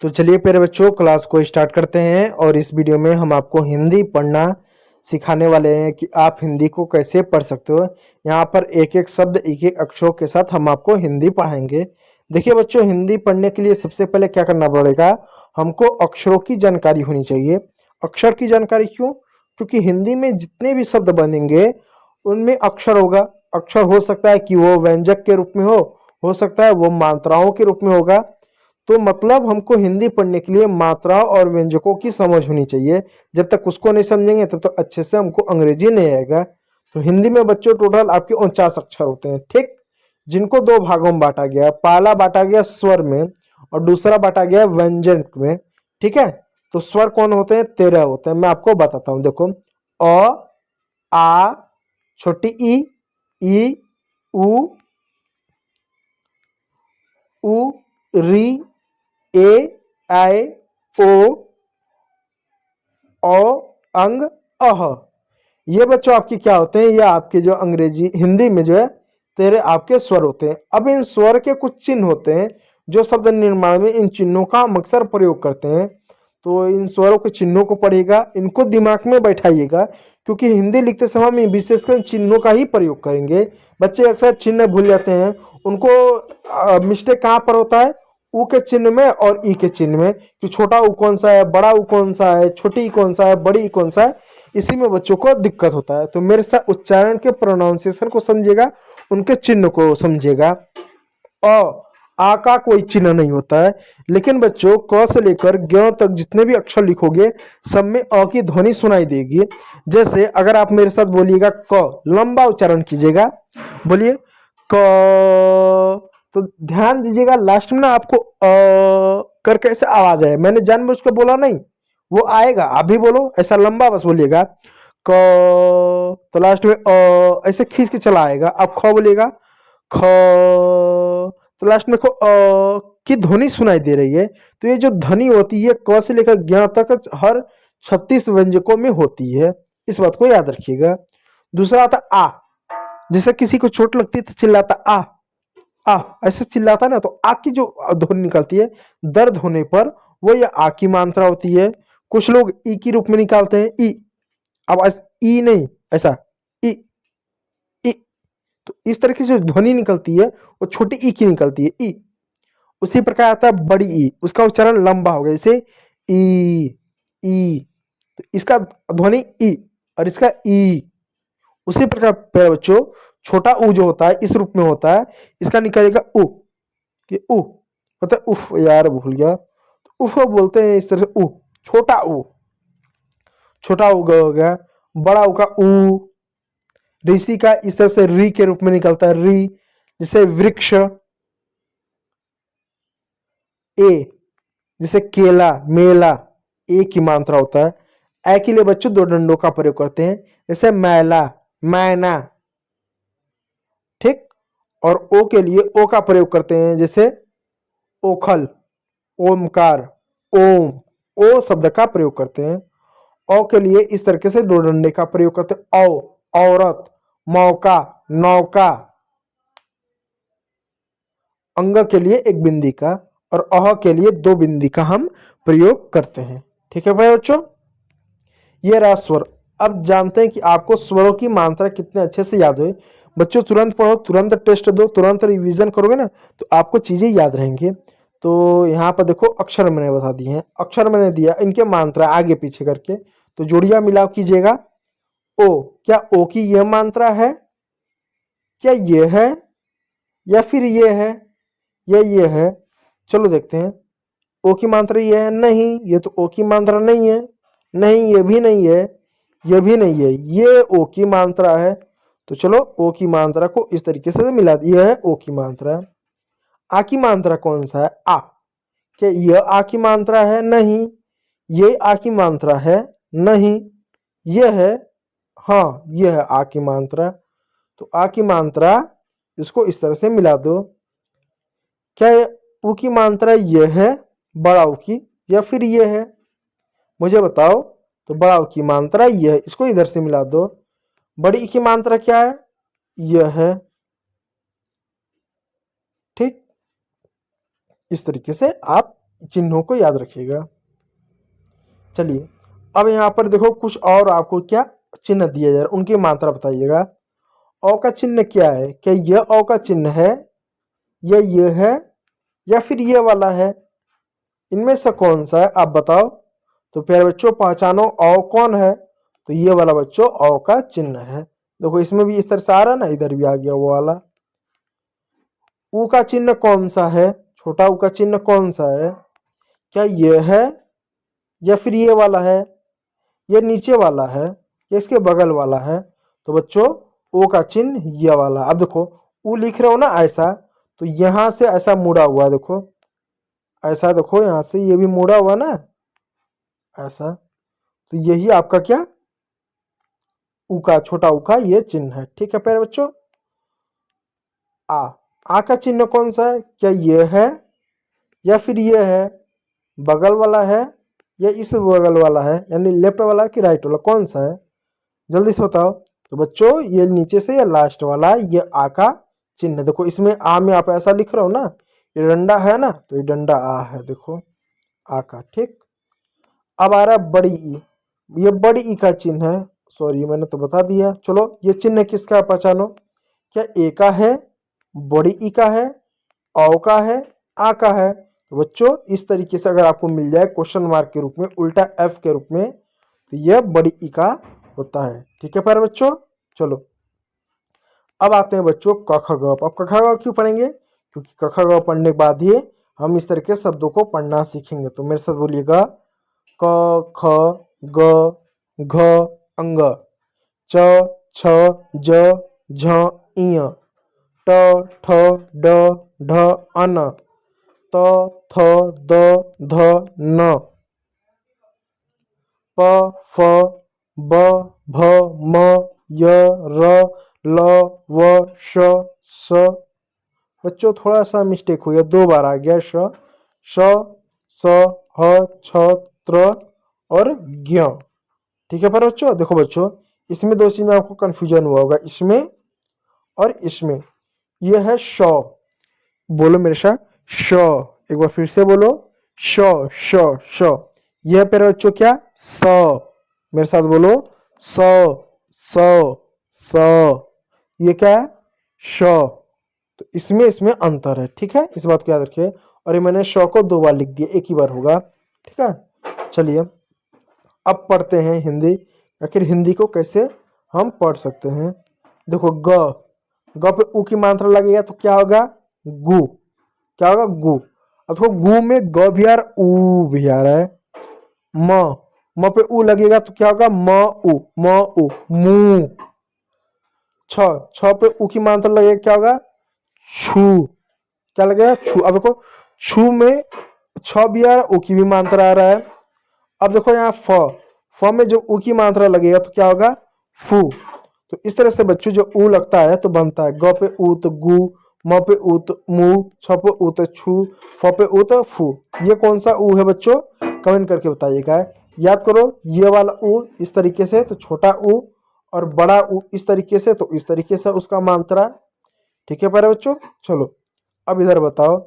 तो चलिए प्यारे बच्चों, क्लास को स्टार्ट करते हैं। और इस वीडियो में हम आपको हिंदी पढ़ना सिखाने वाले हैं कि आप हिंदी को कैसे पढ़ सकते हो। यहाँ पर एक एक शब्द, एक एक अक्षरों के साथ हम आपको हिंदी पढ़ाएंगे। देखिए बच्चों, हिंदी पढ़ने के लिए सबसे पहले क्या करना पड़ेगा, हमको अक्षरों की जानकारी होनी चाहिए। अक्षर की जानकारी क्यों? क्योंकि हिंदी में जितने भी शब्द बनेंगे उनमें अक्षर होगा। अक्षर हो सकता है कि वो व्यंजक के रूप में हो सकता है वो मात्राओं के रूप में होगा। तो मतलब हमको हिंदी पढ़ने के लिए मात्रा और व्यंजकों की समझ होनी चाहिए। जब तक उसको नहीं समझेंगे तब तक अच्छे से हमको अंग्रेजी नहीं आएगा। तो हिंदी में बच्चों टोटल आपके 49 अक्षर होते हैं, ठीक, जिनको दो भागों में बांटा गया। पहला बांटा गया स्वर में और दूसरा बांटा गया व्यंजन में, ठीक है। तो स्वर कौन होते हैं? 13 होते हैं। मैं आपको बताता हूँ, देखो। अ, आ, छोटी ई, उ, री, ए, आई, ओ, अंग, अह। ये बच्चों आपके क्या होते हैं? ये आपके जो अंग्रेजी हिंदी में जो है तेरे आपके स्वर होते हैं। अब इन स्वर के कुछ चिन्ह होते हैं जो शब्द निर्माण में इन चिन्हों का हम अक्सर प्रयोग करते हैं। तो इन स्वरों के चिन्हों को पढ़िएगा, इनको दिमाग में बैठाइएगा, क्योंकि हिंदी लिखते समय हम विशेषकर चिन्हों का ही प्रयोग करेंगे। बच्चे अक्सर चिन्ह भूल जाते हैं। उनको मिस्टेक कहाँ पर होता है? ऊ के चिन्ह में और ई के चिन्ह में, कि छोटा ऊ कौन सा है, बड़ा ऊ कौन सा है, छोटी ई कौन सा है, बड़ी ई कौन सा है। इसी में बच्चों को दिक्कत होता है। तो मेरे साथ उच्चारण के प्रोनाउंसिएशन को समझिएगा, उनके चिन्ह को समझिएगा। अ, आ का कोई चिन्ह नहीं होता है, लेकिन बच्चों क से लेकर ज्ञ तक जितने भी अक्षर लिखोगे सब में अ की ध्वनि सुनाई देगी। जैसे अगर आप मेरे साथ बोलिएगा क, लंबा उच्चारण कीजिएगा, बोलिए क। तो ध्यान दीजिएगा लास्ट में ना आपको करके ऐसे आवाज आए। मैंने जानबूझ के बोला नहीं, वो आएगा। आप भी बोलो ऐसा लंबा, बस बोलिएगा क। तो लास्ट में ऐसे खींच के चला आएगा। आप ख बोलिएगा ख, तो लास्ट में की ध्वनि सुनाई दे रही है। तो ये जो ध्वनि होती है क से लेकर ज्ञ तक हर 36 व्यंजकों में होती है। इस बात को याद रखिएगा। दूसरा आता आ, जैसे किसी को चोट लगती है तो चिल्लाता आ आ, ऐसे चिल्लाता है ना, तो आ की जो ध्वनि निकलती है दर्द होने पर, वो ये आ की मात्रा होती है। कुछ लोग ई के रूप में निकालते हैं, ई। अब ई नहीं, ऐसा ई, ई। तो इस तरह की जो ध्वनि निकलती है वो छोटी ई की निकलती है, ई। उसी प्रकार आता है बड़ी ई, उसका उच्चारण लंबा हो गया, जैसे ई। तो इसका ध्वनि ई और इसका ई। उसी प्रकार प्यारे बच्चों, छोटा ऊ जो होता है इस रूप में होता है, इसका निकलेगा उ, कि उ मतलब उफ, यार भूल गया। उफ बोलते हैं इस तरह से, उ, छोटा ऊ। छोटा ऊ हो गया। बड़ा ऊ का ऊ। ऋषि का इस तरह से री के रूप में निकलता है, री। जैसे वृक्ष, ए। जैसे केला, मेला, ए की मात्रा होता है। ए के लिए बच्चों दो डंडों का प्रयोग करते हैं, जैसे मैला, मैना, ठीक। और ओ के लिए ओ का प्रयोग करते हैं, जैसे ओखल, ओमकार, ओम। ओ शब्द का प्रयोग करते हैं। औ के लिए इस तरीके से दो डंडे का प्रयोग करते हैं, औ, औरत, मौका, नौका। अंग के लिए एक बिंदी का और अह के लिए दो बिंदी का हम प्रयोग करते हैं। ठीक है भाई बच्चों, ये रहा स्वर। अब जानते हैं कि आपको स्वरों की मात्रा कितने अच्छे से याद हुई। बच्चों तुरंत पढ़ो, तुरंत टेस्ट दो, तुरंत रिवीजन करोगे ना तो आपको चीजें याद रहेंगी। तो यहाँ पर देखो अक्षर मैंने बता दिए हैं, अक्षर मैंने दिया, इनके मात्रा आगे पीछे करके तो जोड़िया मिलाव कीजिएगा। ओ, क्या ओ की यह मात्रा है? क्या ये है या फिर ये है या ये है? चलो देखते हैं। ओ की मात्रा ये है? नहीं, ये तो ओ की मात्रा नहीं है। नहीं, ये भी नहीं है, ये भी नहीं है, ये ओ की मात्रा है। तो चलो ओ की मात्रा को इस तरीके से मिला दिया है, ओ की मात्रा। आ की मात्रा कौन सा है? आ। क्या यह आ की मात्रा है? नहीं, ये आ की मात्रा है? नहीं, यह है, हाँ यह है आ की मात्रा। तो आ की मात्रा, इसको इस तरह से मिला दो। क्या ऊ की मात्रा यह है, बड़ा ऊ की, या फिर यह है? मुझे बताओ। तो बड़ा ऊ की मात्रा यह है, इसको इधर से मिला दो। बड़ी ई की मात्रा क्या है? यह है, ठीक। इस तरीके से आप चिन्हों को याद रखिएगा। चलिए अब यहाँ पर देखो कुछ और आपको क्या चिन्ह दिया जा रहा है, उनकी मात्रा बताइएगा। अ का चिन्ह क्या है? क्या यह अ का चिन्ह है, या ये है, या फिर ये वाला है? इनमें से कौन सा है आप बताओ। तो प्यारे बच्चों पहचानो अ कौन है, तो ये वाला बच्चों अ का चिन्ह है। देखो इसमें भी इस तरह से आ रहा है ना, इधर भी आ गया वो वाला। ऊ का चिन्ह कौन सा है, छोटा ऊ का चिन्ह कौन सा है? क्या ये है, या फिर ये वाला है, ये नीचे वाला है, या इसके बगल वाला है? तो बच्चों ओ का चिन्ह ये वाला। अब देखो ऊ लिख रहे हो ना ऐसा, तो यहां से ऐसा मुड़ा हुआ, देखो ऐसा, देखो यहां से ये भी मुड़ा हुआ ना ऐसा, तो यही आपका क्या ऊ का, छोटा ऊ का ये चिन्ह है। ठीक है प्यारे बच्चों। आ का चिन्ह कौन सा है? क्या ये है, या फिर ये है, बगल वाला है, या इस बगल वाला है, यानी लेफ्ट वाला कि राइट वाला, कौन सा है? जल्दी से बताओ। तो बच्चों ये नीचे से या लास्ट वाला, ये आ का चिन्ह। देखो इसमें आ में आप ऐसा लिख रहे हो ना, ये डंडा है ना, तो ये डंडा आ है, देखो आ का। ठीक, अब आ रहा है बड़ी ई। ये बड़ी ई का चिन्ह है, सॉरी मैंने तो बता दिया। चलो ये चिन्ह किसका पहचानो। क्या ए का है, बड़ी ई का है, औ का है, आ का है? तो बच्चों इस तरीके से अगर आपको मिल जाए क्वेश्चन मार्क के रूप में, उल्टा एफ के रूप में, तो यह बड़ी ई का होता है। ठीक है प्यारे बच्चों। चलो अब आते हैं बच्चों क ख ग। अब क ख ग क्यों पढ़ेंगे? क्योंकि क ख ग पढ़ने के बाद ही हम इस तरह के शब्दों को पढ़ना सीखेंगे। तो मेरे साथ बोलिएगा, क ख ग घ अंग, च छ ज झ इय, ट ठ ड ढ अन, त थ द ध न, प फ ब भ म य र ल व श स। बच्चों थोड़ा सा मिस्टेक हो गया, 2 बार आ गया श, श स ह छ त्र और ज्ञ। ठीक है पर बच्चों देखो बच्चों इसमें 2 चीज में आपको कंफ्यूजन हुआ होगा, इसमें और इसमें। यह है श, बोलो मेरे साथ श, एक बार फिर से बोलो श श श। यह पेरा बच्चों क्या स, मेरे साथ बोलो स स स। ये क्या है श। तो इसमें इसमें अंतर है। ठीक है, इस बात को याद रखिए। और ये मैंने श को 2 बार लिख दिया, एक ही बार होगा। ठीक है, चलिए अब पढ़ते हैं हिंदी। आखिर हिंदी को कैसे हम पढ़ सकते हैं। देखो ग, ग पे ऊ की मात्रा लगेगा तो क्या होगा गु, क्या होगा गु। अब देखो गु में ग भी आ रहा ऊ भी आ रहा है। म, म पे ऊ लगेगा तो क्या होगा म ऊ, म ऊ मु। छ, छ पे ऊ की मात्रा लगेगा क्या होगा छू, क्या लगेगा छू। अब देखो छू में छ भी आ रहा है, ऊ की भी मात्रा आ रहा है। अब देखो यहाँ फ, फ में जो ऊ की मात्रा लगेगा तो क्या होगा फू। तो इस तरह से बच्चों जो ऊ लगता है तो बनता है ग पे ऊ तो गु, म पे ऊ तो मु, छ पे ऊ तो छू, फ पे ऊ तो फू। ये कौन सा ऊ है बच्चों, कमेंट करके बताइएगा। याद करो ये वाला ऊ इस तरीके से तो छोटा ऊ, और बड़ा ऊ इस तरीके से तो इस तरीके से उसका मात्रा। ठीक है प्यारे बच्चों। चलो अब इधर बताओ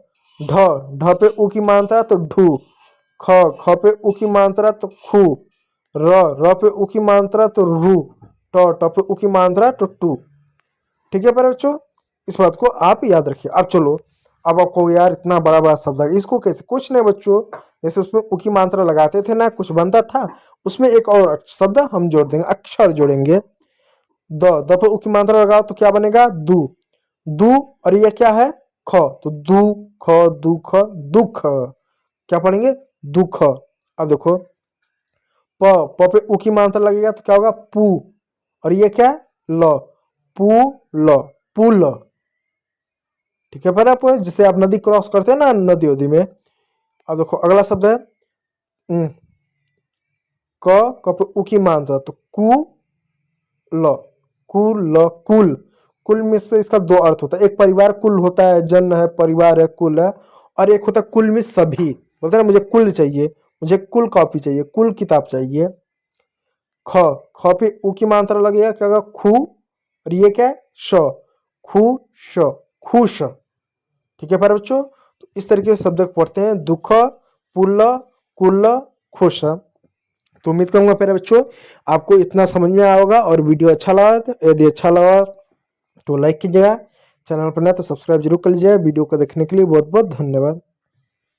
ढ, ढ पे ऊ की मात्रा तो ढू, ख, ख पे ऊ की मात्रा तो खू, र, र पे ऊ की मात्रा तो रू, ट, ट पे ऊ की मात्रा तो टू। ठीक है प्यारे बच्चों, इस बात को आप याद रखिए। अब चलो अब आपको यार इतना बड़ा बड़ा शब्द है, इसको कैसे, कुछ नहीं बच्चों, जैसे उसमें ऊ की मात्रा लगाते थे ना कुछ बनता था, उसमें एक और शब्द हम जोड़ देंगे, अक्षर जोड़ेंगे। द, द पे ऊ की मात्रा लगाओ तो क्या बनेगा दू, दू, और ये क्या है ख, तो दू ख दू ख दुख। क्या पढ़ेंगे दुख। अब देखो प, प पे ऊ की मात्रा लगेगा तो क्या होगा पू, और ये क्या ल, पू ल, पुल। ठीक है फिर आप जिसे आप नदी क्रॉस करते हैं ना नदी उदी में। अब देखो अगला शब्द है क पे ऊ की मात्रा तो कु ल, कुल, कुल। कुल में से इसका 2 अर्थ होता है, एक परिवार कुल होता है, जन है, परिवार है, कुल है, और एक होता है कुल में सभी। बोलते हैं ना मुझे कुल चाहिए, मुझे कुल कॉपी चाहिए, कुल किताब चाहिए। ख, ख पे ऊ की मात्रा लगेगा क्या होगा खू, और ये क्या है श, खू श, खुश। ठीक है प्यारे बच्चों, तो इस तरीके से शब्द पढ़ते हैं दुख, पुल्ल, कुल्ल, खुश। तो उम्मीद करूंगा प्यारे बच्चों आपको इतना समझ में आया होगा और वीडियो अच्छा लगा यदि अच्छा लगा तो लाइक कीजिएगा, चैनल पर नया तो सब्सक्राइब जरूर कर लीजिएगा। वीडियो को देखने के लिए बहुत बहुत धन्यवाद।